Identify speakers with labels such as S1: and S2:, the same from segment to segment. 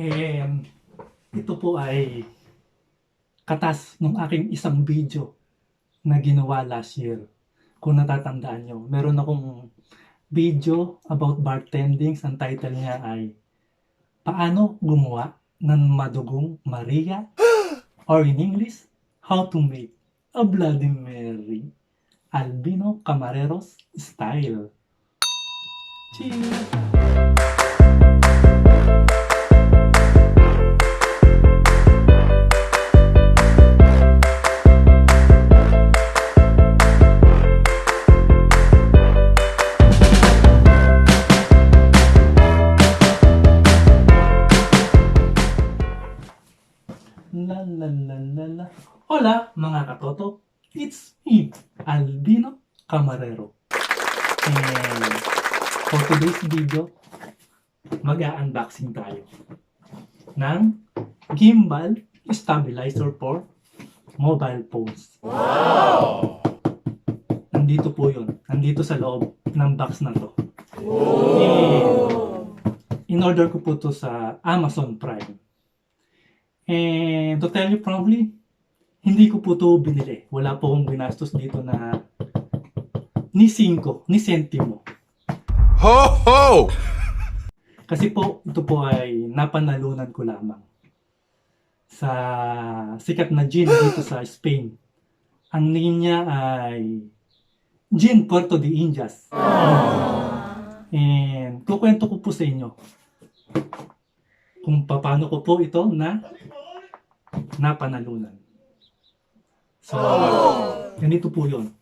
S1: And ito po ay katas ng aking isang video na ginawa last year. Kung natatandaan nyo, meron akong video about bartending. Ang title niya ay Paano gumawa ng madugong Maria, or in English, How to make a Bloody Mary Albino Camareros Style. Cheers! La la la la la. Hola mga katoto, it's me, Albino Camarero. And for today's video, mag-unboxing tayo ng gimbal stabilizer for mobile phones. Wow! Nandito po yun. Nandito sa loob ng box na to. And in-order ko po to sa Amazon Prime. And to tell you probably, hindi ko po ito binili. Wala po akong binastos dito na ni 5, ni sentimo.
S2: Ho ho!
S1: Kasi po, ito po ay napanalunan ko lamang sa sikat na gin dito sa Spain. Ang name niya ay Gin Puerto de Indias. And kukwento ko po sa inyo kung paano ko po ito napanalunan. So, ganito po yun.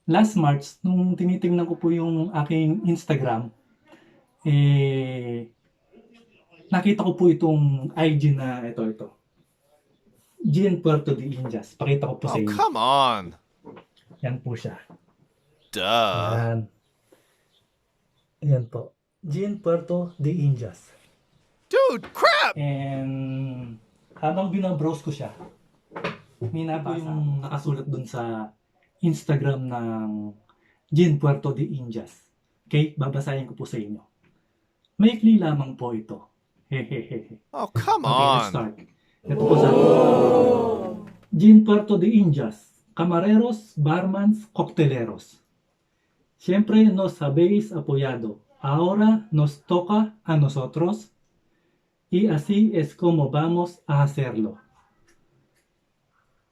S1: Last March, nung tinitingnan ko po yung aking Instagram, nakita ko po itong IG na ito. Gin Puerto de Indias. Pakita ko po sa
S2: Oh,
S1: inyo.
S2: come on.
S1: Yan po siya.
S2: Duh.
S1: Yan. Yan po. Gin Puerto de Indias.
S2: Dude, crap!
S1: And habang binabrowse ko siya, minabasa yung nakasulat dun sa Instagram ng Gin Puerto de Indias. Okay? Babasahin ko po sa inyo. Maikli lamang po ito. Hehehe.
S2: Oh, come
S1: Okay, let's
S2: on.
S1: start. Ito po sa Gin Puerto de Indias. Camareros, barmans, cocteleros. Siempre nos habéis apoyado. Ahora nos toca a nosotros. Y así es como vamos a hacerlo.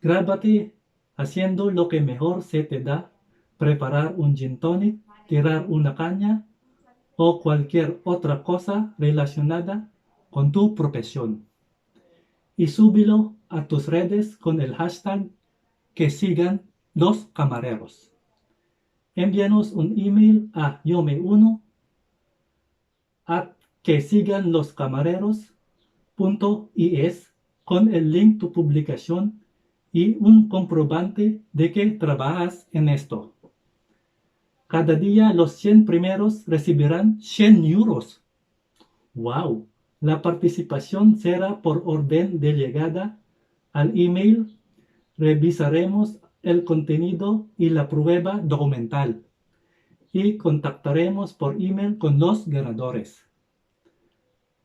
S1: Grábate haciendo lo que mejor se te da. Preparar un gin tonic, tirar una caña o cualquier otra cosa relacionada con tu profesión. Y súbelo a tus redes con el hashtag que sigan los camareros. Envíanos un email a yome1 que sigan los camareros.es con el link tu publicación y un comprobante de que trabajas en esto. Cada día los 100 primeros recibirán 100 euros. ¡Wow! La participación será por orden de llegada al email. Revisaremos el contenido y la prueba documental y contactaremos por email con los ganadores.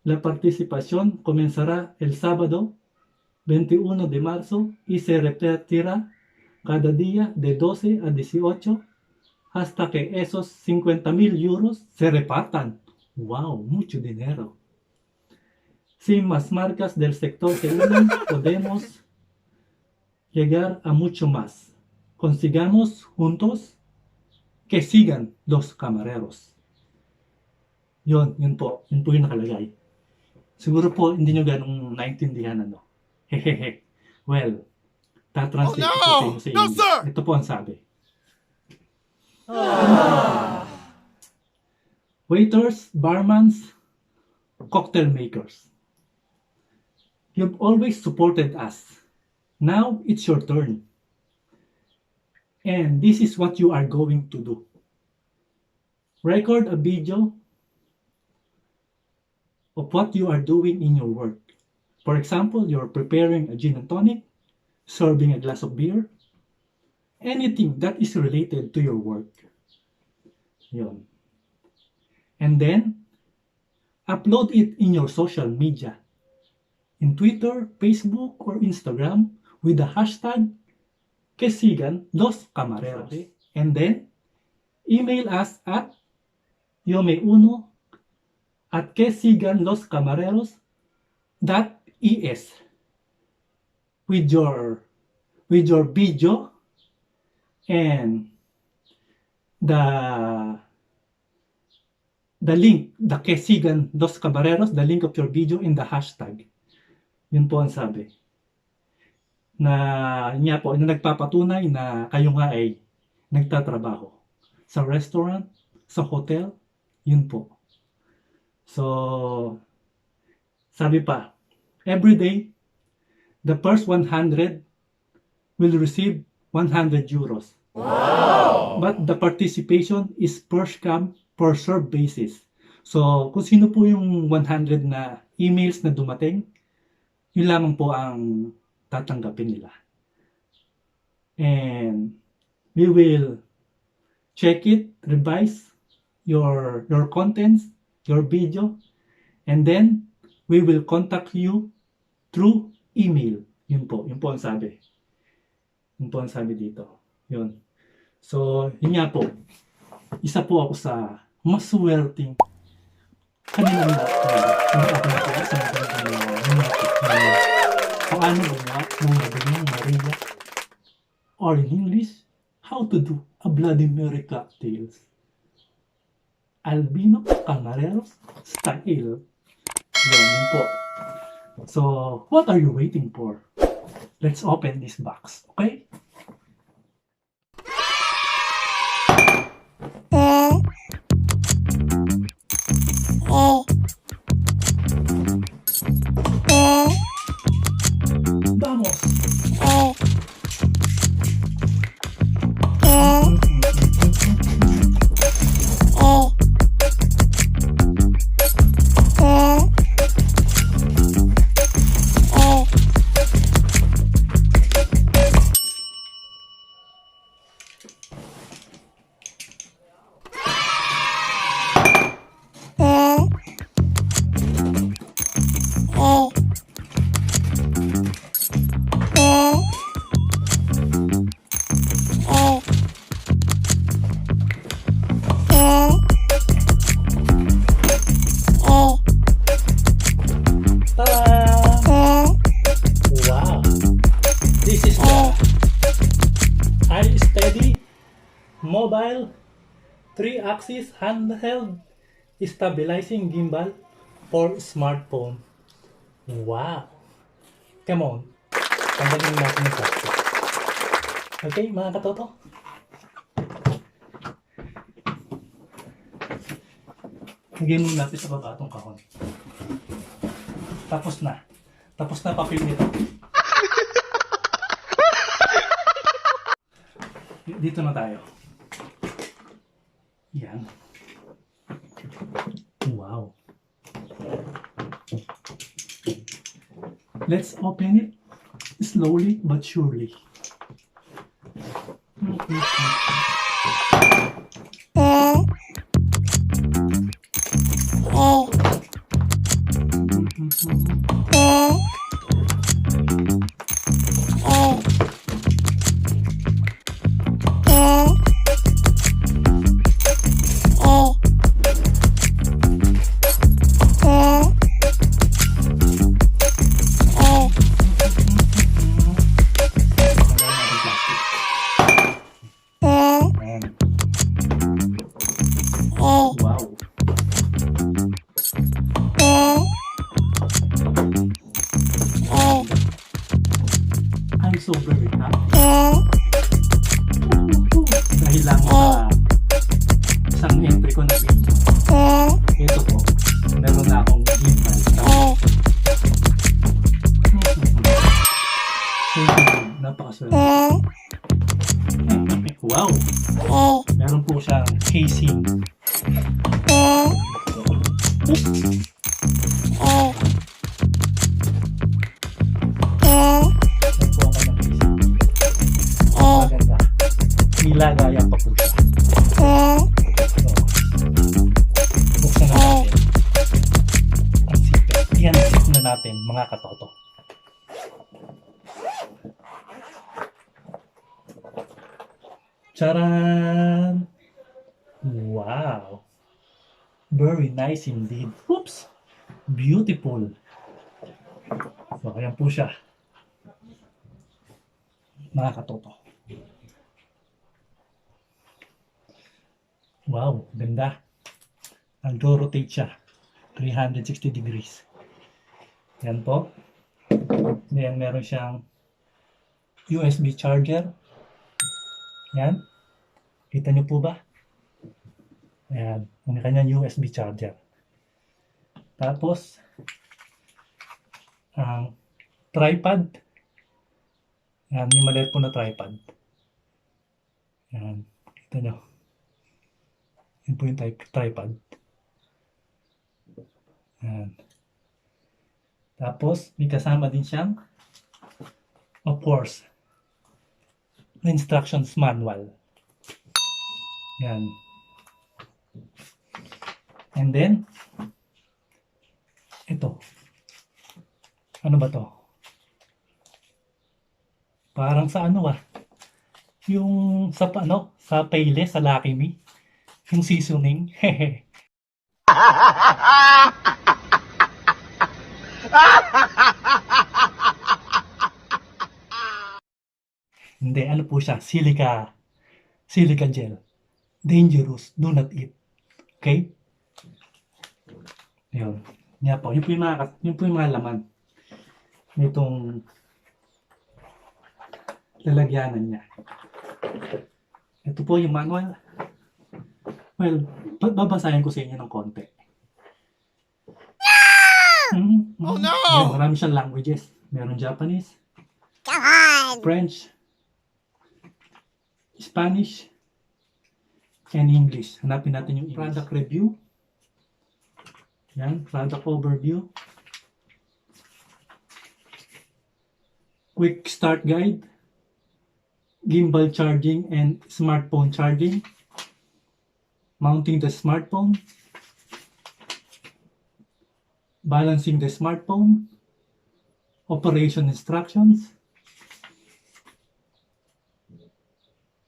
S1: La participación comenzará el sábado 21 de marzo y se repetirá cada día de 12 a 18 hasta que esos 50,000 euros se repartan. ¡Wow! Mucho dinero. Si más marcas del sector se unen, podemos llegar a mucho más. Consigamos juntos que sigan los camareros. Yun po. Yun po yung nakalagay. Siguro po hindi nyo ganong naintindihan ano. Hehehe. Well, tatranslate ko po sa inyo sa
S2: No,
S1: English.
S2: sir!
S1: Ito po ang sabi. Waiters, barmans, cocktail makers. You've always supported us. Now it's your turn. And this is what you are going to do. Record a video of what you are doing in your work. For example, you're preparing a gin and tonic, serving a glass of beer, anything that is related to your work. Yun. And then, upload it in your social media, in Twitter, Facebook, or Instagram with the hashtag Que Sigan Los Camareros. And then, email us at yomeuno@quesiganloscamareros.es with your video and the link, the Que Sigan Los Camareros, the link of your video in the hashtag. Yun po ang sabi. Na nagpapatunay na kayo nga ay nagtatrabaho sa restaurant, sa hotel, yun po. So, sabi pa, every day, the first 100 will receive 100 euros. Wow! But the participation is per come, per serve basis. So, kung sino po yung 100 na emails na dumating, yun lamang po ang tatanggapin nila. And we will check it, revise your contents, your video, and then we will contact you through email. Yun po ang sabi. Yun po ang sabi dito. Yun. So, yun nga po. Isa po ako sa maswerteng kanilang paano gumawa ng madaling Maria, or in English, how to do a Bloody Mary cocktails. Albino Camareros style. Yun po. So, what are you waiting for? Let's open this box, okay? Vamos! Wow! This is the iSteady mobile 3-axis handheld stabilizing gimbal for smartphone. Wow! Come on, tanggalin natin yung plastic. Okay, mga katoto? Lagyan mo natin sa baba itong kahon. Tapos na papel nito. Dito na tayo. Yan. Wow. Let's open it slowly but surely. Wow. I'm so very happy. Dahil lang sa isang entry ko na video. Ito po, meron na akong gimbal. Napakaswerte. Wow! Meron po siyang casing. Maganda. Nilagayan pa po siya. Buksan na natin. natin, mga katoto. Charan! Wow! Very nice indeed. Oops! Beautiful. So, ayan po siya. Mga katoto. Wow, ganda. Nag-rotate siya. 360 degrees. Yan po. Then, meron siyang USB charger. Yan. Kita nyo po ba? Ayan. Ang kanyang USB charger. Tapos, ang tripod. Yan. May maliit po na tripod. Yan. Kita nyo. Yan po yung tripod. Yan. Tapos, may kasama din siyang, of course, instructions manual. Yan. And then, ito. Ano ba to? Parang sa ano yung sa sa Payless, sa Lucky Me. Yung seasoning. Hehe. Hindi, ano po siya? Silica gel. Dangerous. Do not eat. Okay? Ayun. Yan po. Yun po yung mga laman nitong lalagyanan niya. Ito po yung manual. Well, babasahin ko sa inyo ng konti.
S2: Oh no!
S1: Yan, marami siyang languages. Meron Japanese, French, Spanish, and English. Hanapin natin yung product review. Yan, product overview. Quick start guide. Gimbal charging and smartphone charging. Mounting the smartphone. Balancing the smartphone. Operation instructions.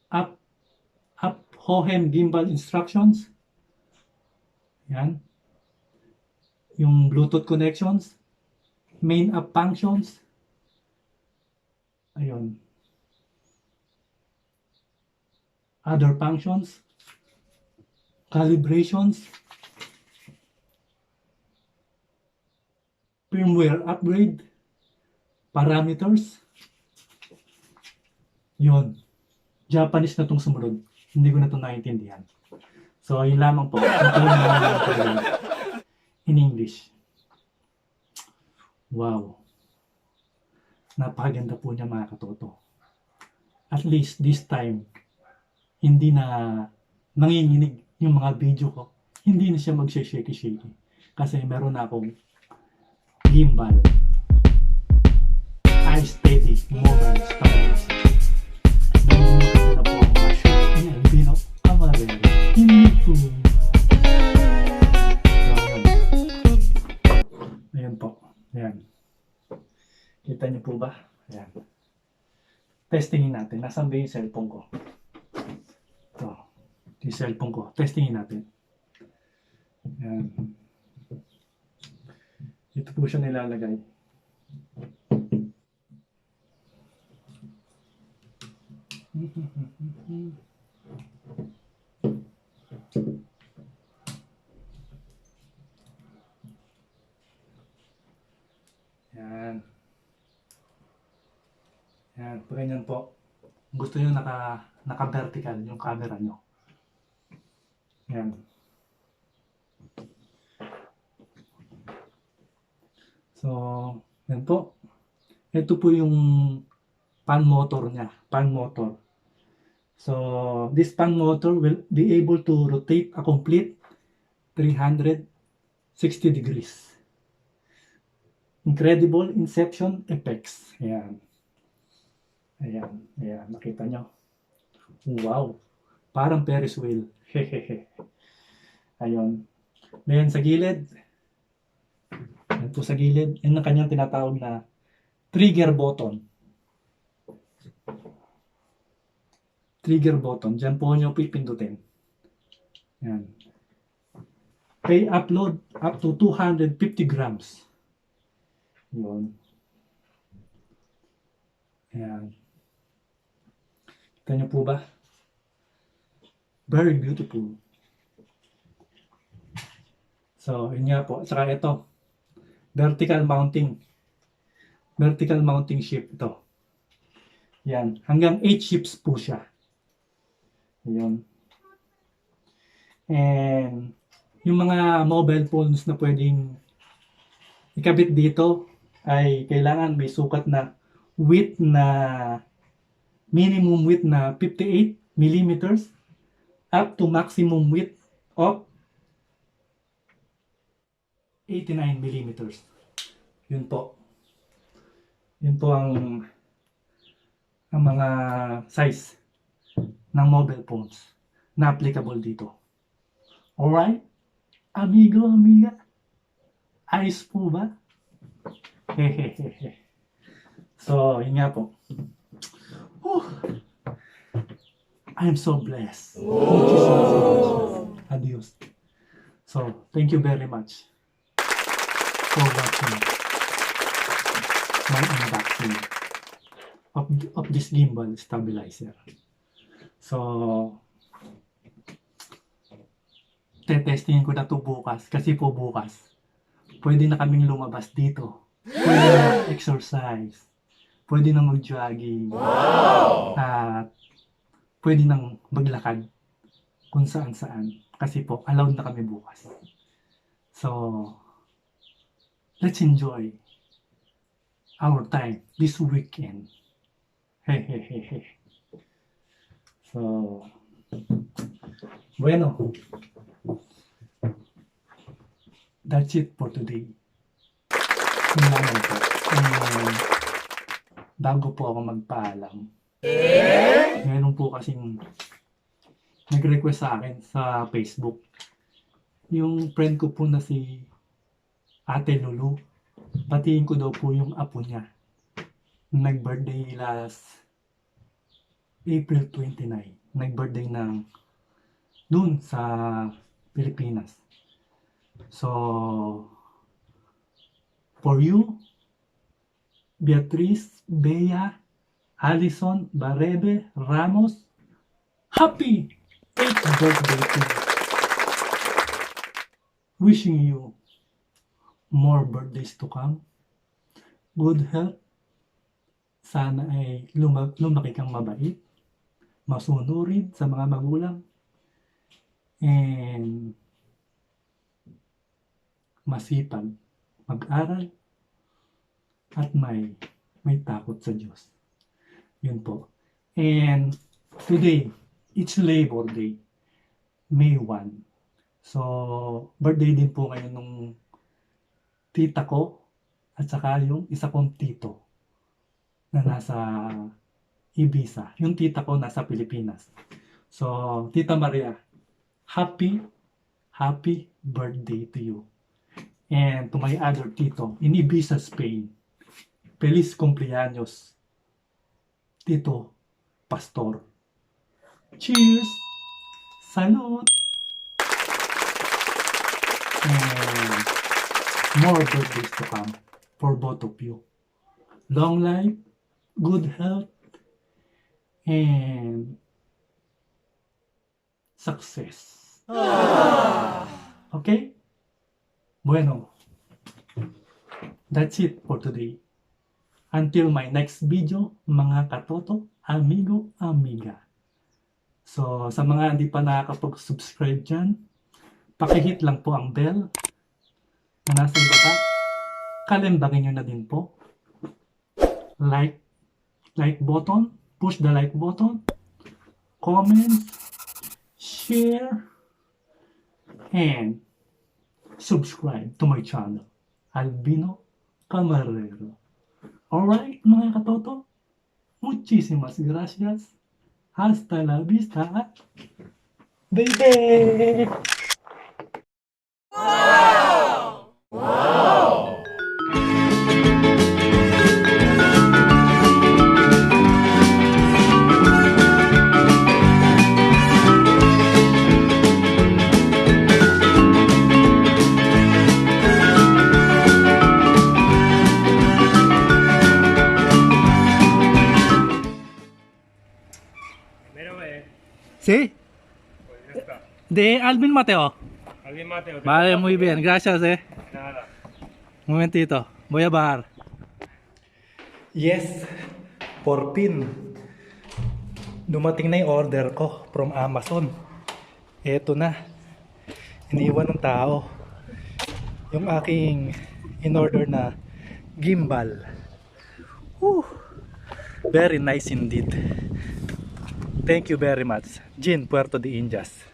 S1: Up Hohem gimbal instructions. Yan. Yung Bluetooth connections. Main app functions. Ayun. Other functions. Calibrations. Firmware upgrade. Parameters. Yun. Japanese na itong sumunod. Hindi ko na ito naiintindihan. So, yun lamang po. In English. Wow. Napakaganda po niya mga katoto. At least this time, hindi na nanginginig yung mga video ko. Hindi na siya mag-shaky-shaky. Kasi meron na akong gimbal. Steady mobile stylus. Nagmumaganda na po ang mga shoot niya. Hindi na kamarere. Hindi po. Ayan po. Ayan. Kita niyo po ba? Ayan. Testingin natin. Nasaan ba yung cellphone ko? Ito. Yung cellphone ko. Testingin natin. Ayan. Ito po siya nilalagay. Yan. Yan. Pag ganyan po. Gusto nyo naka-vertical yung camera nyo. Yan. So, yan po. Ito po yung pan motor niya. Pan motor. So, this pan motor will be able to rotate a complete 360 degrees. Incredible inception effects. Ayan. Ayan. Ayan. Nakita nyo. Wow. Parang Ferris wheel. Hehehe. Ayun. Then sa gilid. Yan po sa gilid. Yan ang kanyang tinatawag na trigger button. Trigger button. Diyan po nyo pipindutin. Yan. Pay upload up to 250 grams. Yun. Ayan. Kita nyo po ba? Very beautiful. So, yun nga po. Saka ito. Vertical mounting. Vertical mounting ship ito. Yan. Hanggang 8 ships po siya. Yun. And yung mga mobile phones na pwedeng ikabit dito ay kailangan may sukat na width na minimum width na 58 millimeters up to maximum width of 89 millimeters. Yun po. Yun po ang mga size ng mobile phones na applicable dito. Alright? Amigo, amiga? Ayos po ba? Hehehehe. So, yun nga po. Whew. I'm so blessed. Adios. So, thank you very much for watching my unboxing of this gimbal stabilizer. So, tetestingin ko na to bukas kasi po bukas pwede na kaming lumabas dito. Pwede na exercise. Pwede na mag-jogging. At pwede nang maglakad kung saan-saan. Kasi po, allowed na kami bukas. So, let's enjoy our time this weekend. Hehehehe. So, bueno. That's it for today. Yun lang po. Bago po ako magpaalam. Meron po kasing nag-request sa akin sa Facebook. Yung friend ko po na si Ate Lulu. Batiin ko daw po yung apo niya. Nag-birthday last April 29. Nag-birthday ng dun sa Pilipinas. So, for you, Beatriz, Bea, Allison, Barebe, Ramos, happy 8th birthday to you. Wishing you more birthdays to come. Good health. Sana ay lumaki kang mabait, masunurin sa mga magulang, and masipag mag-aral at may takot sa Diyos. Yun po. And today, it's Labor Day, May 1. So, birthday din po ngayon nung tita ko at saka yung isa kong tito na nasa Ibiza. Yung tita ko nasa Pilipinas. So, Tita Maria, happy birthday to you. And to my other tito in Ibiza, Spain, feliz cumpleaños, Tito Pastor. Cheers! Salud! And more birthdays to come for both of you. Long life, good health, and success. Okay? Bueno, that's it for today. Until my next video, mga katoto, amigo, amiga. So, sa mga hindi pa nakakapag-subscribe dyan, pakihit lang po ang bell na nasa baba. Kalimbangin nyo na din po. Like button, push the like button, comment, share, and subscribe to my channel, Albino Camarero. Alright, mga katoto? Muchísimas gracias. Hasta la vista, baby!
S2: Wow! Wow!
S1: Sí.
S2: Pues ya está.
S1: De Alvin Mateo.
S2: Alguien Mateo. ¿te
S1: Vale,
S2: toca?
S1: muy bien. Gracias,
S2: Nada.
S1: Un momentito. Voy a bajar. Yes. Por pin. Dumating na yung order ko from Amazon. Eto na. Iniwan ng tao yung aking in-order na gimbal. Whew. Very nice indeed. Thank you very much. Jin, Puerto de Indias.